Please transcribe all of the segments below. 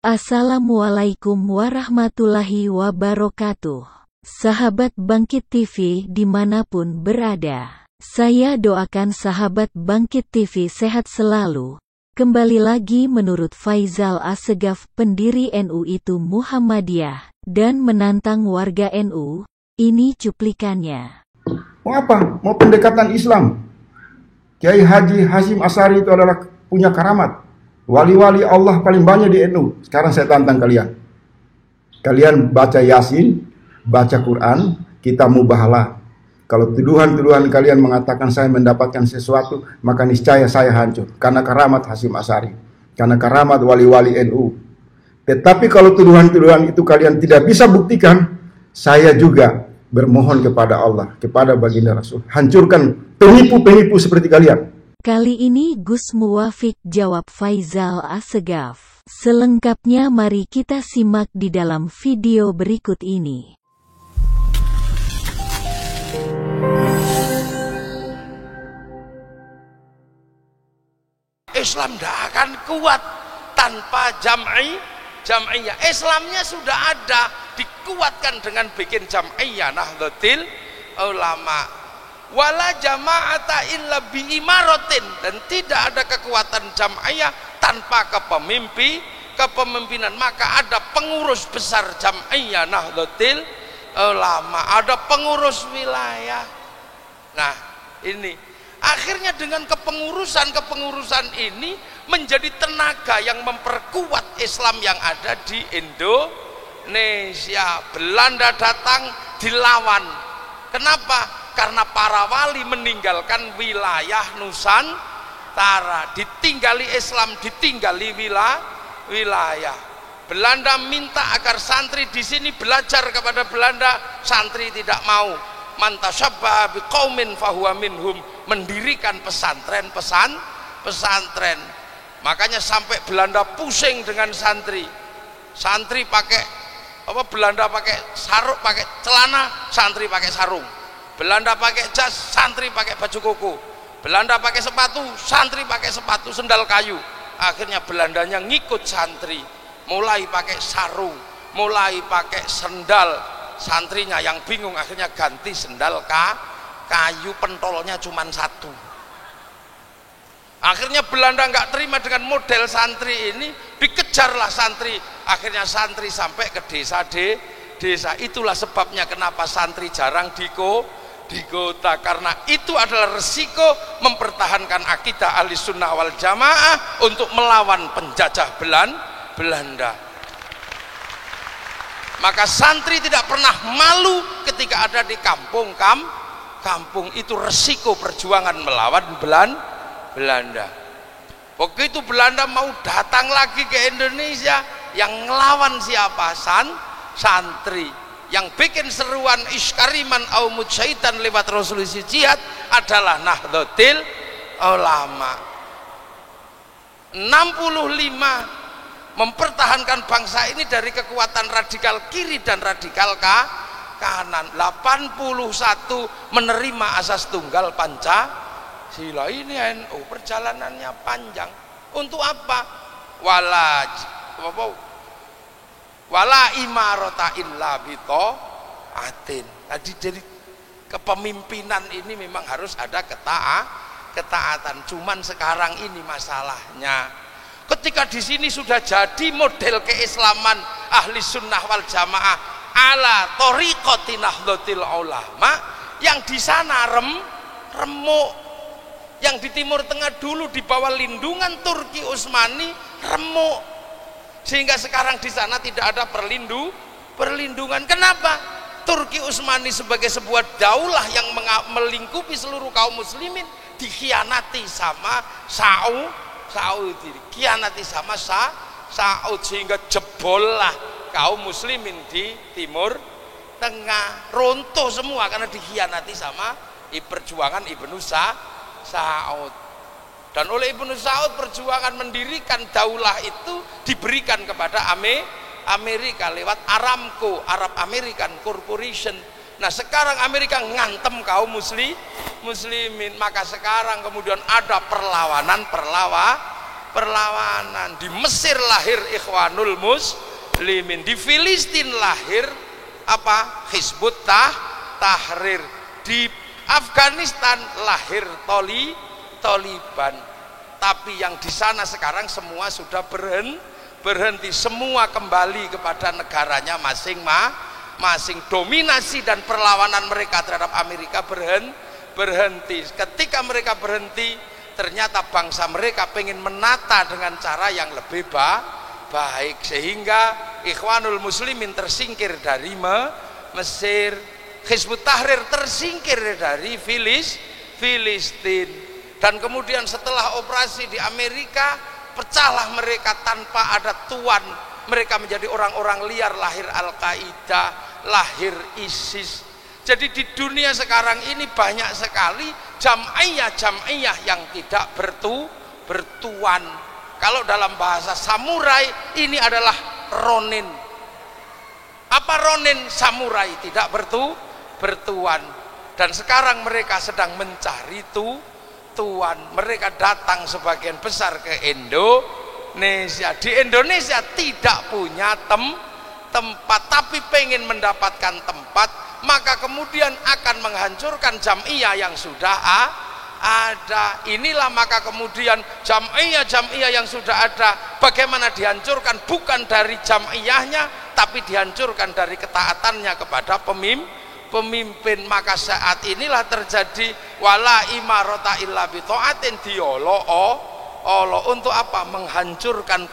Assalamualaikum warahmatullahi wabarakatuh. Sahabat Bangkit TV dimanapun berada, saya doakan sahabat Bangkit TV sehat selalu. Kembali lagi menurut Faizal Assegaf, pendiri NU itu Muhammadiyah, dan menantang warga NU. Ini cuplikannya. Mau apa? Mau pendekatan Islam. Kiai Haji Hasyim Asy'ari itu adalah punya karamat. Wali-wali Allah paling banyak di NU. Sekarang saya tantang kalian. Kalian baca Yasin, baca Quran, kita mubahalah. Kalau tuduhan-tuduhan kalian mengatakan saya mendapatkan sesuatu, maka niscaya saya hancur. Karena karamat Hasyim Asy'ari. Karena karamat wali-wali NU. Tetapi kalau tuduhan-tuduhan itu kalian tidak bisa buktikan, saya juga bermohon kepada Allah, kepada baginda Rasul. Hancurkan penipu-penipu seperti kalian. Kali ini Gus Muwafiq jawab Faizal Assegaf. Selengkapnya mari kita simak di dalam video berikut ini. Islam tidak akan kuat tanpa jam'iyah. Islamnya sudah ada, dikuatkan dengan bikin jam'iyah Nahdlatul Ulama. Wala jama'ata illa biimaratin, dan tidak ada kekuatan jam'iyah tanpa kepemimpinan. Maka ada pengurus besar jam'iyah Nahdlatul Ulama, ada pengurus wilayah. Nah, ini akhirnya dengan kepengurusan ini menjadi tenaga yang memperkuat Islam yang ada di Indonesia. Belanda datang dilawan. Kenapa? Karena para wali meninggalkan wilayah Nusantara, ditinggali Islam, ditinggali wilayah. Belanda minta agar santri di sini belajar kepada Belanda, santri tidak mau. Man tasyabbaha biqaumin fahuwa minhum, mendirikan pesantren. Makanya sampai Belanda pusing dengan santri. Santri pakai Belanda pakai sarung, pakai celana, santri pakai sarung. Belanda pakai jas, santri pakai baju koko. Belanda pakai sepatu, santri pakai sepatu sendal kayu. Akhirnya Belandanya ngikut santri, mulai pakai sarung, mulai pakai sendal. Santrinya yang bingung akhirnya ganti sendal kayu, pentolnya cuma satu. Akhirnya Belanda nggak terima dengan model santri ini, dikejarlah santri. Akhirnya santri sampai ke desa. Itulah sebabnya kenapa santri jarang di kota, karena itu adalah resiko mempertahankan akidah Ahlussunnah wal Jamaah untuk melawan penjajah Belanda. Maka santri tidak pernah malu ketika ada di kampung. Itu resiko perjuangan melawan Belanda. Begitu Belanda mau datang lagi ke Indonesia, yang ngelawan siapa? Santri. Yang bikin seruan iskariman au mujaidan lewat resolusi jihad adalah Nahdlatul Ulama. 65 mempertahankan bangsa ini dari kekuatan radikal kiri dan radikal kanan. 81 menerima asas tunggal Pancasila. Ini NU perjalanannya panjang. Untuk apa? Wala imarata illa bita'atin. Tadi jadi kepemimpinan ini memang harus ada ketaatan. Cuman sekarang ini masalahnya, ketika di sini sudah jadi model keislaman Ahlussunnah wal Jamaah ala thoriqati Nahdlatul Ulama, yang di sana remuk, yang di Timur Tengah dulu di bawah lindungan Turki Utsmani remuk, sehingga sekarang di sana tidak ada perlindungan. Kenapa? Turki Utsmani sebagai sebuah daulah yang melingkupi seluruh kaum muslimin dikhianati sama Saud, dikhianati sama Saud, sehingga jebollah kaum muslimin di Timur Tengah, runtuh semua karena dikhianati sama perjuangan Ibnu Saud. Dan oleh Ibnu Saud perjuangan mendirikan daulah itu diberikan kepada Amerika lewat Aramco, Arab American Corporation. Nah sekarang Amerika ngantem kaum muslimin, maka sekarang kemudian ada perlawanan perlawanan. Di Mesir lahir Ikhwanul Muslimin, di Filistin lahir apa? Hizbut Tahrir, di Afghanistan lahir Taliban. Tapi yang di sana sekarang semua sudah berhenti, semua kembali kepada negaranya masing-masing. Dominasi dan perlawanan mereka terhadap Amerika berhenti. Ketika mereka berhenti, ternyata bangsa mereka pengen menata dengan cara yang lebih baik, sehingga Ikhwanul Muslimin tersingkir dari Mesir, Hizbut Tahrir tersingkir dari Filistin. Dan kemudian setelah operasi di Amerika, pecahlah mereka tanpa ada tuan. Mereka menjadi orang-orang liar, lahir Al-Qaeda, lahir ISIS. Jadi di dunia sekarang ini banyak sekali jam'iyah yang tidak bertuan. Kalau dalam bahasa samurai ini adalah ronin. Apa ronin? Samurai tidak bertuan. Dan sekarang mereka sedang mencari tuan. Mereka datang sebagian besar ke Indonesia. Di Indonesia tidak punya tempat, tapi pengen mendapatkan tempat, maka kemudian akan menghancurkan jam'iyah yang sudah ada. Inilah maka kemudian jam'iyah yang sudah ada, bagaimana dihancurkan? Bukan dari jam'iyahnya, tapi dihancurkan dari ketaatannya kepada pemimpin. Maka saat inilah terjadi wala imarota illa bita'atin, diolo untuk apa? Menghancurkan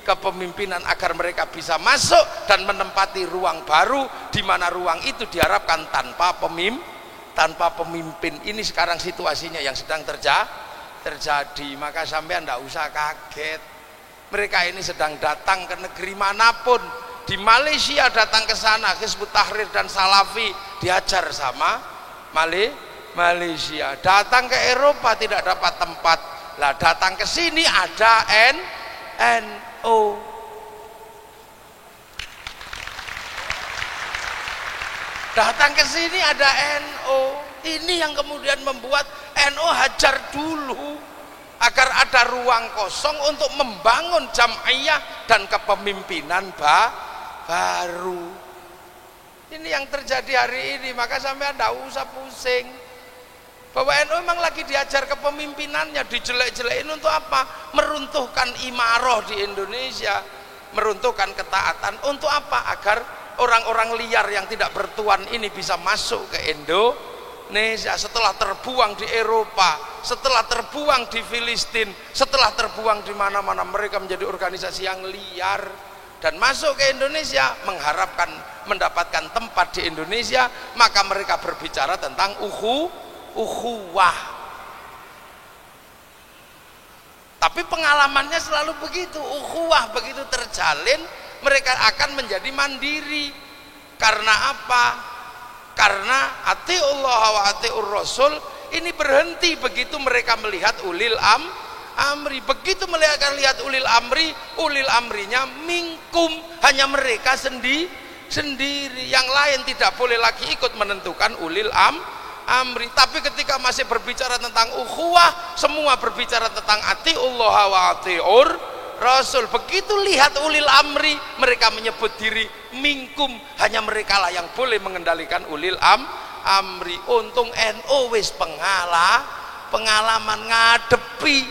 kepemimpinan agar mereka bisa masuk dan menempati ruang baru, di mana ruang itu diharapkan tanpa pemimpin. Ini sekarang situasinya yang sedang terjadi. Maka sampean tidak usah kaget. Mereka ini sedang datang ke negeri manapun. Di Malaysia datang ke sana, Hizbut Tahrir dan Salafi diajar sama Malaysia. Datang ke Eropa tidak dapat tempat, lah datang ke sini ada NO. Datang ke sini ada NO. Ini yang kemudian membuat NO hajar dulu agar ada ruang kosong untuk membangun jam'iyah dan kepemimpinan baru. Ini yang terjadi hari ini. Maka sampai tidak usah pusing. Bahwa NU memang lagi diajar kepemimpinannya, dijelek-jelekin untuk apa? Meruntuhkan imaroh di Indonesia, meruntuhkan ketaatan. Untuk apa? Agar orang-orang liar yang tidak bertuan ini bisa masuk ke Indonesia. Setelah terbuang di Eropa, setelah terbuang di Filistin, setelah terbuang di mana-mana, mereka menjadi organisasi yang liar dan masuk ke Indonesia mengharapkan mendapatkan tempat di Indonesia. Maka mereka berbicara tentang ukhuwah. Tapi pengalamannya selalu begitu. Ukhuwah begitu terjalin, mereka akan menjadi mandiri. Karena apa? Karena atiullah wa atiur rasul ini berhenti begitu mereka melihat ulil amri. Begitu mereka lihat ulil amrinya minkum, hanya mereka sendiri. Yang lain tidak boleh lagi ikut menentukan ulil amri. Tapi ketika masih berbicara tentang ukhuwah, semua berbicara tentang atiullah wa atiur rasul. Begitu lihat ulil amri, mereka menyebut diri minkum, hanya mereka lah yang boleh mengendalikan ulil amri. Untung NU wis pengalaman ngadepi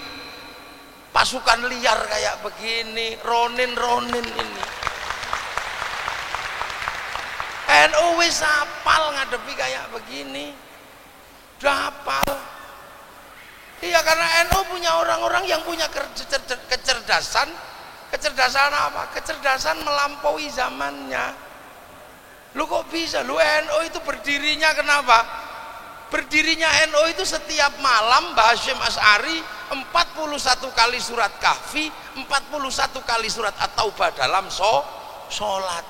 pasukan liar kayak begini, ronin ini. NU wis hafal ngadepi kayak begini, udah hafal. Iya, karena NU punya orang-orang yang punya kecerdasan apa? Kecerdasan melampaui zamannya. Lu kok bisa? Lu NU itu berdirinya kenapa? Berdirinya NU itu setiap malam Mbah Hasyim Asy'ari 41 kali surat Kahfi, 41 kali surat At-Taubah dalam sholat.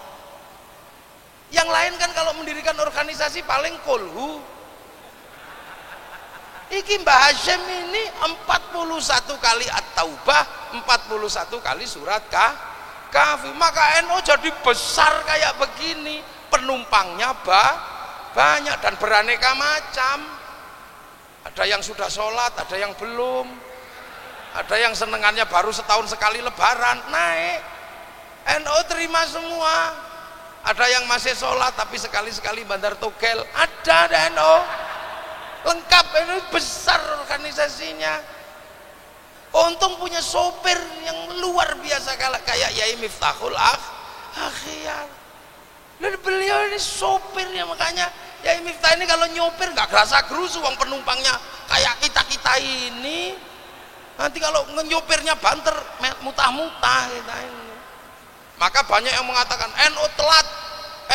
Yang lain kan kalau mendirikan organisasi paling kulhu. Iki Mbah Hasyim ini 41 kali At-Taubah, 41 kali surat Kahfi. Maka NU jadi besar kayak begini, penumpangnya banyak dan beraneka macam. Ada yang sudah sholat, ada yang belum, Ada yang senengannya baru setahun sekali lebaran, naik. NU terima semua. Ada yang masih sholat tapi sekali-sekali bandar togel, ada NU. Lengkap, ini besar organisasinya. Untung punya sopir yang luar biasa kayak Yai Miftahul Akhyar. Dan beliau ini sopirnya, makanya Yai Miftah ini kalau nyopir nggak gerasa gerusu, uang penumpangnya kayak kita ini. Nanti kalau nyopirnya banter, mutah-mutah kita ini. Maka banyak yang mengatakan NU telat,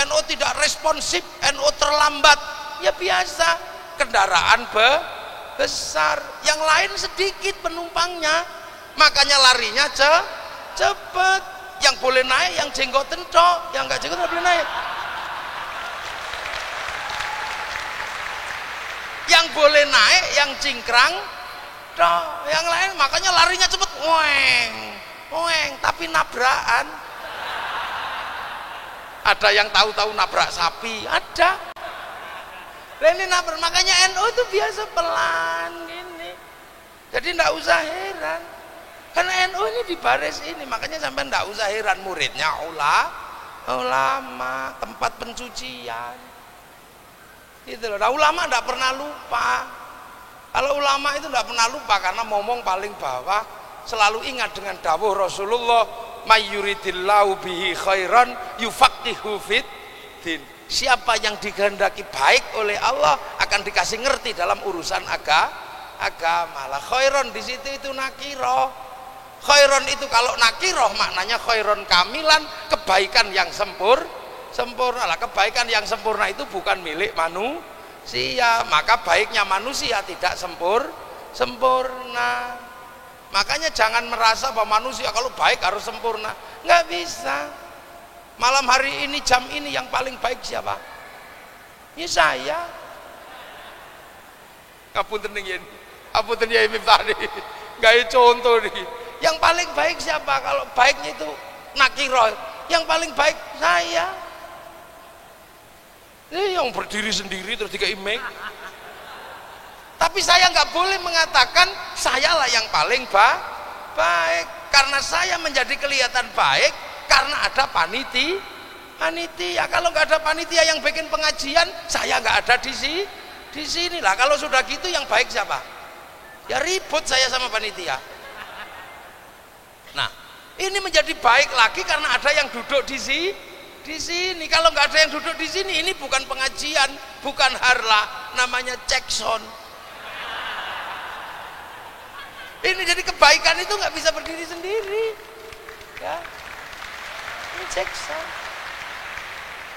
NU tidak responsif, NU terlambat. Ya biasa, kendaraan besar, yang lain sedikit penumpangnya, makanya larinya cepet. Yang boleh naik yang jenggoten tok, yang nggak jenggoten boleh naik. Yang boleh naik yang cingkrang tok, yang lain makanya larinya cepet, weng, tapi nabrakan. Ada yang tahu-tahu nabrak sapi, ada. Ini nabrak, makanya NU itu biasa pelan gini. Jadi nggak usah heran. Karena NU ini di baris ini, makanya sampai nggak usah heran muridnya ulama, tempat pencucian. Gitu loh. Nah, ulama nggak pernah lupa. Kalau ulama itu nggak pernah lupa karena ngomong paling bawah, selalu ingat dengan dawuh Rasulullah, mayyuridillahu bihi khairan yufaqihu fid din. Siapa yang dikehendaki baik oleh Allah akan dikasih ngerti dalam urusan agama. Lah khairan di situ itu nakiro. Khairan itu kalau nakiroh maknanya khairan kamilan, kebaikan yang sempurna. Lah kebaikan yang sempurna itu bukan milik manusia, maka baiknya manusia tidak sempurna. Makanya jangan merasa bahwa manusia kalau baik harus sempurna, nggak bisa. Malam hari ini jam ini yang paling baik siapa? Ya saya. Ngapunten ning yen. Apunten ya Imam tadi. Gawe contoh nih. Yang paling baik siapa? Kalau baiknya itu nakiro, yang paling baik saya. Ini yang berdiri sendiri terus tiga imek. Tapi saya nggak boleh mengatakan sayalah yang paling baik, karena saya menjadi kelihatan baik karena ada panitia. Kalau nggak ada panitia yang bikin pengajian, saya nggak ada di sini lah. Kalau sudah gitu yang baik siapa? Ya ribut saya sama panitia. Nah, ini menjadi baik lagi karena ada yang duduk di sini. Kalau nggak ada yang duduk di sini, ini bukan pengajian, bukan harlah, namanya cekson. Ini jadi kebaikan itu nggak bisa berdiri sendiri, ya. Ini cekson.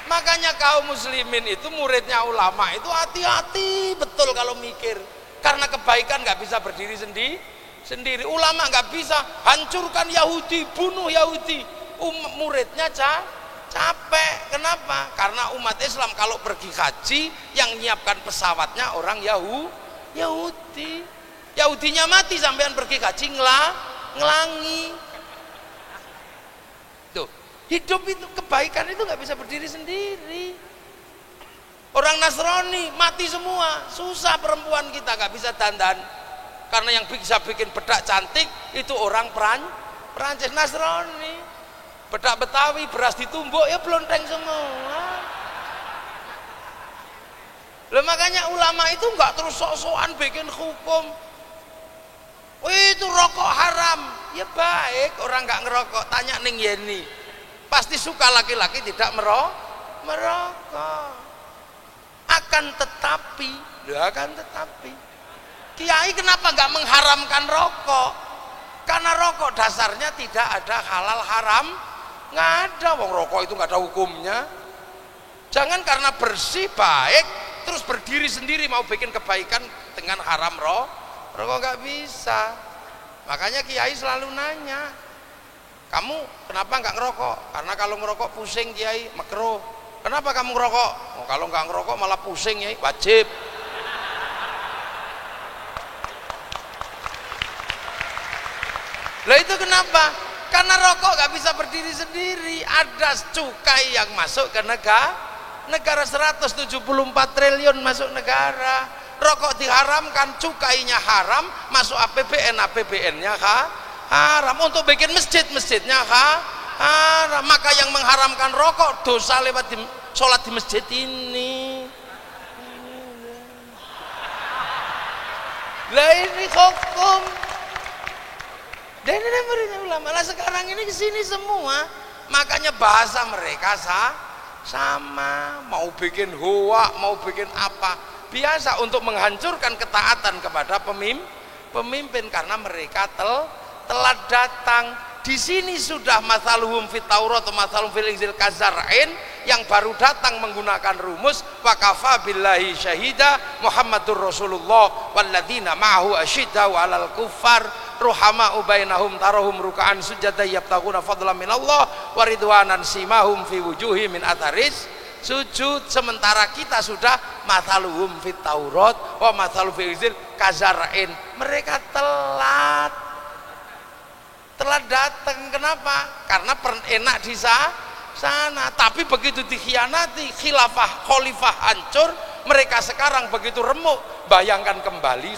Makanya kaum muslimin itu muridnya ulama itu hati-hati betul kalau mikir, karena kebaikan nggak bisa berdiri sendiri. Ulama nggak bisa hancurkan Yahudi, bunuh Yahudi. Muridnya capek. Kenapa? Karena umat Islam kalau pergi haji yang nyiapkan pesawatnya orang Yahudi. Yahudinya mati sampean pergi haji ngelangi. Tuh, hidup itu kebaikan itu nggak bisa berdiri sendiri. Orang Nasrani mati semua, susah perempuan kita nggak bisa dandan. Karena yang bisa bikin bedak cantik itu orang Perancis. Nasrani, bedak Betawi, beras ditumbuk ya blonteng semua. Loh, makanya ulama itu nggak terus sok-sokan bikin hukum. Itu rokok haram, ya baik orang nggak ngerokok. Tanya Ning Yeni, pasti suka laki-laki tidak merokok. Akan tetapi Kiai kenapa nggak mengharamkan rokok? Karena rokok dasarnya tidak ada halal haram, nggak ada. Wong rokok itu nggak ada hukumnya. Jangan karena bersih baik terus berdiri sendiri mau bikin kebaikan dengan haram rokok, nggak bisa. Makanya Kiai selalu nanya, kamu kenapa nggak ngerokok? Karena kalau ngerokok pusing Kiai, makruh. Kenapa kamu ngerokok? Oh, kalau nggak ngerokok malah pusing ya, wajib. Lah itu kenapa? Karena rokok gak bisa berdiri sendiri. Ada cukai yang masuk ke negara 174 triliun masuk negara. Rokok diharamkan, cukainya haram, masuk APBN, APBN-nya haram. Untuk bikin masjid, masjidnya haram. Maka yang mengharamkan rokok dosa lewat sholat di masjid ini. Lah ini hukum. Dan ini muridnya ulama. Lah sekarang ini kesini semua. Makanya bahasa mereka sama. Mau bikin hoa, mau bikin apa. Biasa untuk menghancurkan ketaatan kepada pemimpin karena mereka telat datang. Di sini sudah mathaluhum fit Taurat atau mathaluhum fil Injil kazar'in yang baru datang menggunakan rumus wa kafa billahi syahida Muhammadur Rasulullah walladzina ma'ahu asyiddau 'alal kuffar ruhama'u bainahum tarahum ruk'an sujada yabtaguna fadlan minallah wa ridwanan simahum fi wujuhi min atharis sujud. Sementara kita sudah mathaluhum fit Taurat wa mathaluhum fil Injil kazar'in. Mereka telat datang. Kenapa? Karena enak di sana. Tapi begitu dikhianati, khilafah khalifah hancur, mereka sekarang begitu remuk. Bayangkan kembali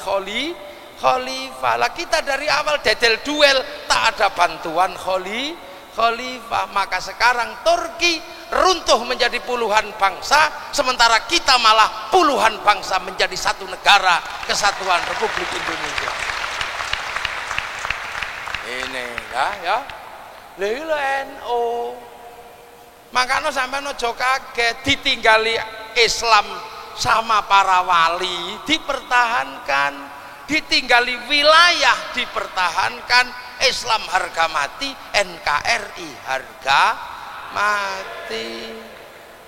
khalifah. Lah kita dari awal dedel duel, tak ada bantuan khalifah. Maka sekarang Turki runtuh menjadi puluhan bangsa, sementara kita malah puluhan bangsa menjadi satu negara kesatuan Republik Indonesia. Ini ya lho NU. Makanya sampai ojo kaget ditinggali Islam sama para wali dipertahankan, ditinggali wilayah dipertahankan, Islam harga mati, NKRI harga mati.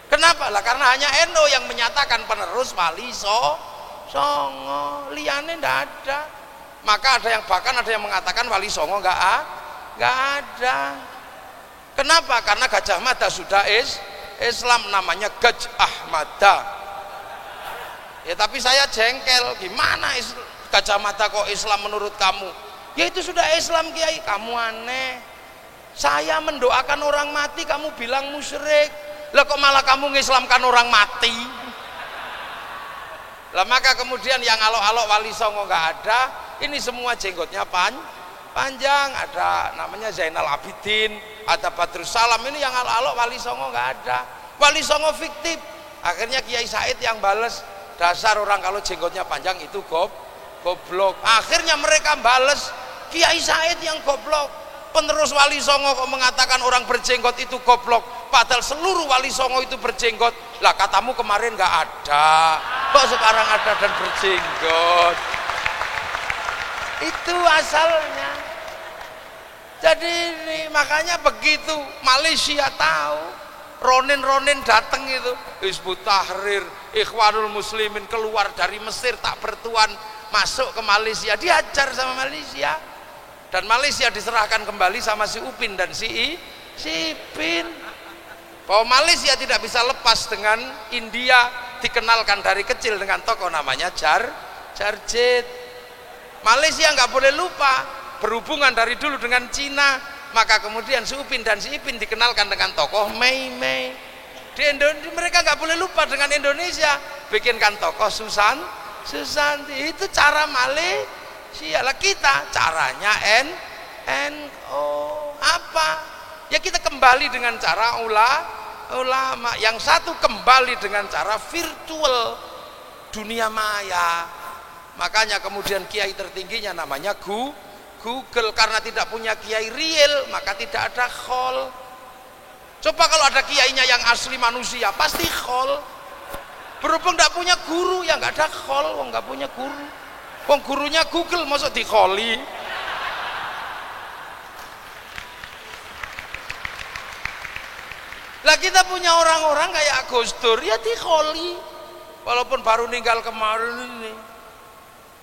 Kenapa? Lah karena hanya NU yang menyatakan penerus Wali Songo, liane ndak ada. Maka bahkan ada yang mengatakan Wali Songo nggak ada. Kenapa? Karena Gajah Mada sudah Islam, namanya Gajah Mada. Ya tapi saya jengkel, gimana Gajah Mada kok Islam menurut kamu? Ya itu sudah Islam Kiai, kamu aneh. Saya mendoakan orang mati, kamu bilang musyrik. Lah kok malah kamu ngislamkan orang mati? Lah maka kemudian yang alok-alok Wali Songo nggak ada. Ini semua jenggotnya panjang, ada namanya Zainal Abidin, ada Badrus Salam. Ini yang alok-alok Wali Songo nggak ada. Wali Songo fiktif. Akhirnya Kiai Said yang bales, dasar orang kalau jenggotnya panjang itu goblok. Akhirnya mereka bales, Kiai Said yang goblok. Penerus Wali Songo kok mengatakan orang berjenggot itu goblok, padahal seluruh Wali Songo itu berjenggot. Lah katamu kemarin nggak ada, kok sekarang ada dan berjenggot. Itu asalnya. Jadi ini makanya begitu Malaysia tahu, Ronin datang itu, Hizbut Tahrir, Ikhwanul Muslimin keluar dari Mesir tak bertuan masuk ke Malaysia, diajar sama Malaysia, dan Malaysia diserahkan kembali sama si Upin dan si Ipin. Bahwa Malaysia tidak bisa lepas dengan India, dikenalkan dari kecil dengan tokoh namanya Jarjit. Malaysia nggak boleh lupa berhubungan dari dulu dengan Cina, maka kemudian si Upin dan si Ipin dikenalkan dengan tokoh Mei. Di Indonesia mereka nggak boleh lupa dengan Indonesia, bikinkan tokoh Susanti. Itu cara Malaysia. Lah kita caranya NU apa? Ya kita kembali dengan cara ulama. Yang satu kembali dengan cara virtual, dunia maya. Makanya kemudian kiai tertingginya namanya Google, karena tidak punya kiai real maka tidak ada khol. Coba kalau ada kiainya yang asli manusia pasti khol. Berhubung tidak punya guru ya nggak ada khol, nggak punya guru. Wong gurunya Google masuk dikholi. Lah kita punya orang-orang kayak Gus Dur ya dikholi, walaupun baru meninggal kemarin ini.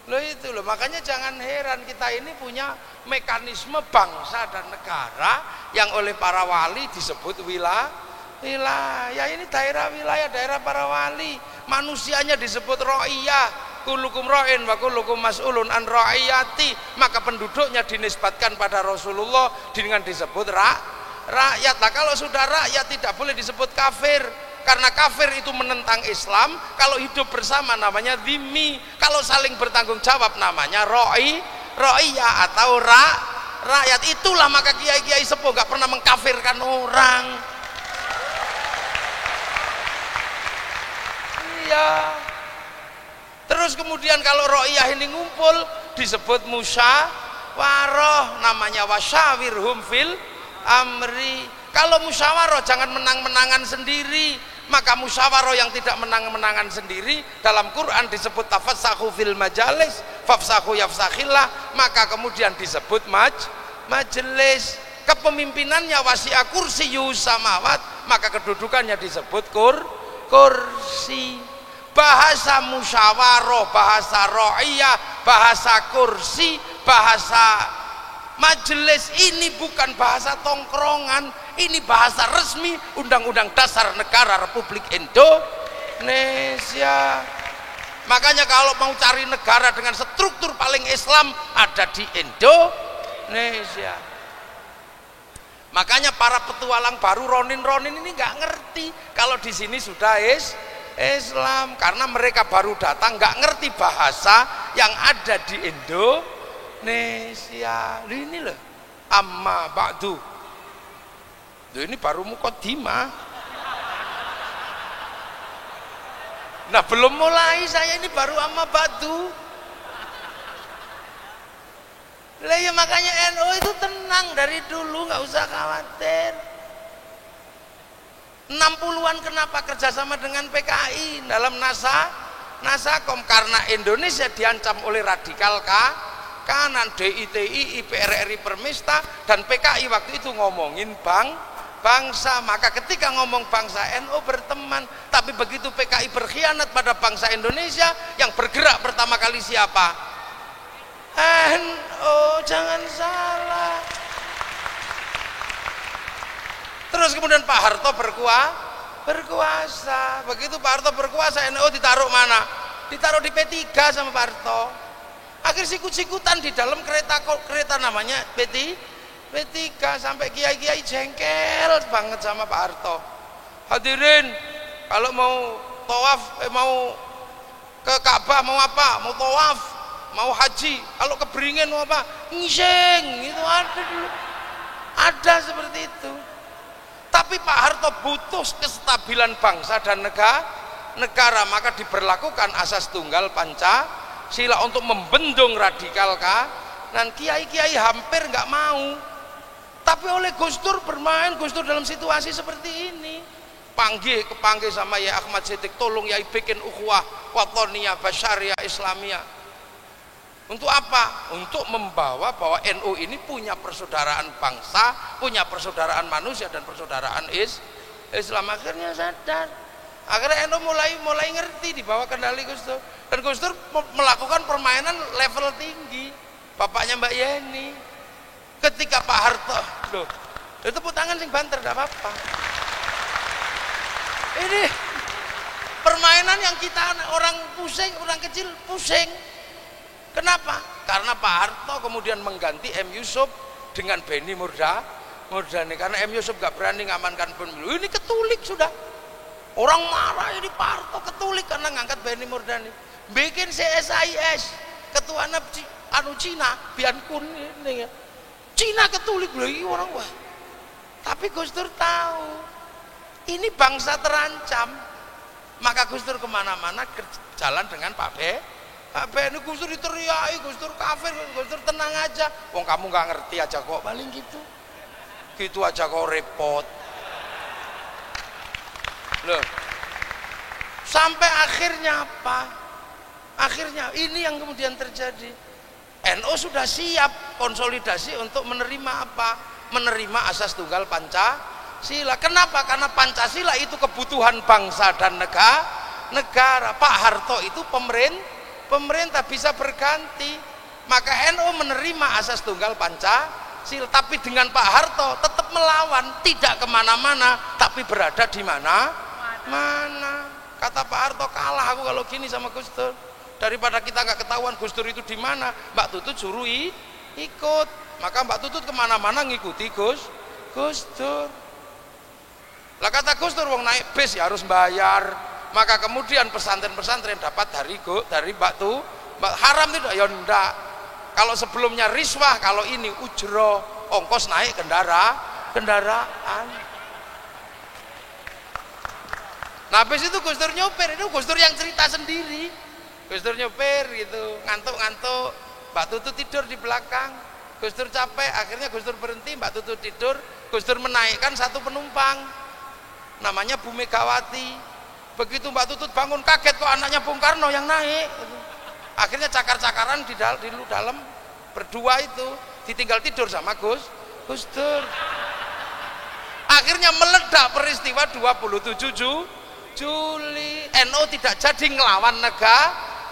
Loh itu loh, makanya jangan heran kita ini punya mekanisme bangsa dan negara yang oleh para wali disebut wilayah. Ini daerah wilayah, daerah para wali. Manusianya disebut ra'iyah, kullukum ra'in wa kullukum mas'ulun an ra'iyati. Maka penduduknya dinisbatkan pada Rasulullah dengan disebut rakyat. Nah kalau sudah rakyat tidak boleh disebut kafir. karena kafir itu menentang Islam. Kalau hidup bersama namanya dhimmi, kalau saling bertanggung jawab namanya ro'iyah atau rakyat. Itulah maka kiai-kiai sepuh gak pernah mengkafirkan orang. Iya. Terus kemudian kalau ro'iyah ini ngumpul disebut musyawarah, namanya wasyawirhum fil amri. Kalau musyawarah jangan menang-menangan sendiri, maka musyawarah yang tidak menang-menangan sendiri dalam Quran disebut tafassahu fil majalis fafsahu yafsakhillah, maka kemudian disebut majelis. Kepemimpinannya wasi'a kursiyus samawat, maka kedudukannya disebut kursi. Bahasa musyawarah, bahasa ro'iyah, bahasa kursi, bahasa majelis ini bukan bahasa tongkrongan, ini bahasa resmi Undang-Undang Dasar Negara Republik Indonesia. Makanya kalau mau cari negara dengan struktur paling Islam ada di Indonesia. Makanya para petualang baru ronin ini nggak ngerti kalau di sini sudah Islam, karena mereka baru datang nggak ngerti bahasa yang ada di Indonesia. Ini loh, amma ba'du. Ini baru muqaddimah. Nah belum mulai saya ini baru amma ba'du. Lah ya makanya NU itu tenang dari dulu, nggak usah khawatir. 60-an kenapa kerjasama dengan PKI dalam Nasakom? Karena Indonesia diancam oleh radikal kanan, DITI, PRRI Permesta, dan PKI waktu itu ngomongin bangsa. Maka ketika ngomong bangsa, NU berteman. Tapi begitu PKI berkhianat pada bangsa Indonesia, yang bergerak pertama kali siapa? NU, jangan salah. Terus kemudian Pak Harto berkuasa. Begitu Pak Harto berkuasa, NU ditaruh mana? Ditaruh di P3 sama Pak Harto. Akhir sikut-sikutan di dalam kereta namanya P3 sampai kiai-kiai jengkel banget sama Pak Harto. Hadirin, kalau mau tawaf, mau ke Ka'bah mau apa? Mau tawaf, mau haji, kalau ke Beringin mau apa? Ngiseng, itu ada dulu. Ada seperti itu. Tapi Pak Harto butuh kestabilan bangsa dan negara, maka diberlakukan asas tunggal Pancasila untuk membendung radikal dan kiai-kiai hampir nggak mau. Tapi oleh Gus Dur bermain, Gus Dur dalam situasi seperti ini kepanggil sama ya Ahmad Siddiq, tolong ya bikin ukhuwah watoniyah basyariah Islamiyah. Untuk apa? Untuk membawa bahwa NU ini punya persaudaraan bangsa, punya persaudaraan manusia dan persaudaraan Islam. Akhirnya sadar, akhirnya NU mulai ngerti di bawah kendali Gus Dur. Dan Gus Dur melakukan permainan level tinggi. Bapaknya Mbak Yeni, ketika Pak Harto, loh, tepuk tangan sing banter, tidak apa-apa. Ini permainan yang kita orang pusing, orang kecil pusing. Kenapa? Karena Pak Harto kemudian mengganti M. Yusuf dengan Benny Murdani. Karena M. Yusuf gak berani ngamankan pemilu. Ini ketulik sudah. Orang marah ini Pak Harto ketulik karena ngangkat Benny Murdani. Bikin CSIS, ketua Cina, Bian Kun ini ya. Cina ketulik lagi orang wah. Tapi Gus Dur tahu ini bangsa terancam. Maka Gus Dur kemana-mana jalan dengan Pak ini Gus Dur diteriaki, Gus Dur kafir, Gus Dur tenang aja. Wong kamu nggak ngerti aja kok, paling gitu. Gitu aja kok repot. Loh. Sampai akhirnya apa? Akhirnya ini yang kemudian terjadi. NU sudah siap konsolidasi untuk menerima apa? Menerima asas tunggal Pancasila. Kenapa? Karena Pancasila itu kebutuhan bangsa dan negara. Pak Harto itu pemerintah bisa berganti, maka NU menerima asas tunggal Pancasila, tapi dengan Pak Harto tetap melawan, tidak kemana-mana, tapi berada di mana? Kata Pak Harto, kalah aku kalau gini sama Gus Dur. Daripada kita nggak ketahuan Gus Dur itu di mana, Mbak Tutut suruh ikut. Maka Mbak Tutut kemana-mana ngikuti Gus Dur. Lah Kata Gus Dur, wong naik bis ya harus bayar. Maka kemudian pesantren-pesantren dapat dari batu haram tidak? Ya ndak. Kalau sebelumnya riswah, kalau ini ujroh, ongkos naik kendaraan. Nah habis itu Gus Dur nyopir, itu Gus Dur yang cerita sendiri. Gus Dur nyopir gitu, ngantuk-ngantuk, Mbak Tutut tidur di belakang. Gus Dur capek, akhirnya Gus Dur berhenti, Mbak Tutut tidur. Gus Dur menaikkan satu penumpang, namanya Bu Megawati. Begitu Mbak Tutut bangun kaget, kok anaknya Bung Karno yang naik. Akhirnya cakar-cakaran di dalam berdua itu, ditinggal tidur sama Gus Dur. Akhirnya meledak peristiwa 27 Juli. NU tidak jadi ngelawan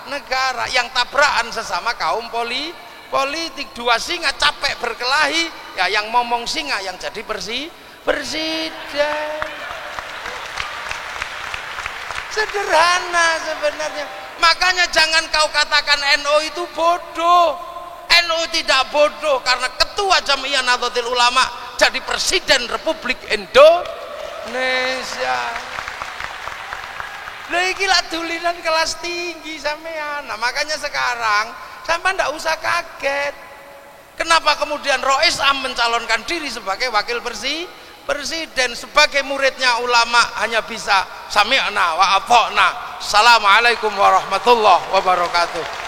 negara, yang tabrakan sesama kaum politik. Dua singa capek berkelahi, ya yang ngomong singa yang jadi presiden. Sederhana sebenarnya. Makanya jangan kau katakan NU itu bodoh. NU tidak bodoh karena ketua Jam'iyah Nahdlatul Ulama jadi presiden Republik Indonesia. Lha iki lak dulinan kelas tinggi sampean. Nah, makanya sekarang sampean ndak usah kaget. Kenapa kemudian Rois Am mencalonkan diri sebagai wakil presiden, sebagai muridnya ulama hanya bisa sami'na wa ata'na. Assalamualaikum warahmatullahi wabarakatuh.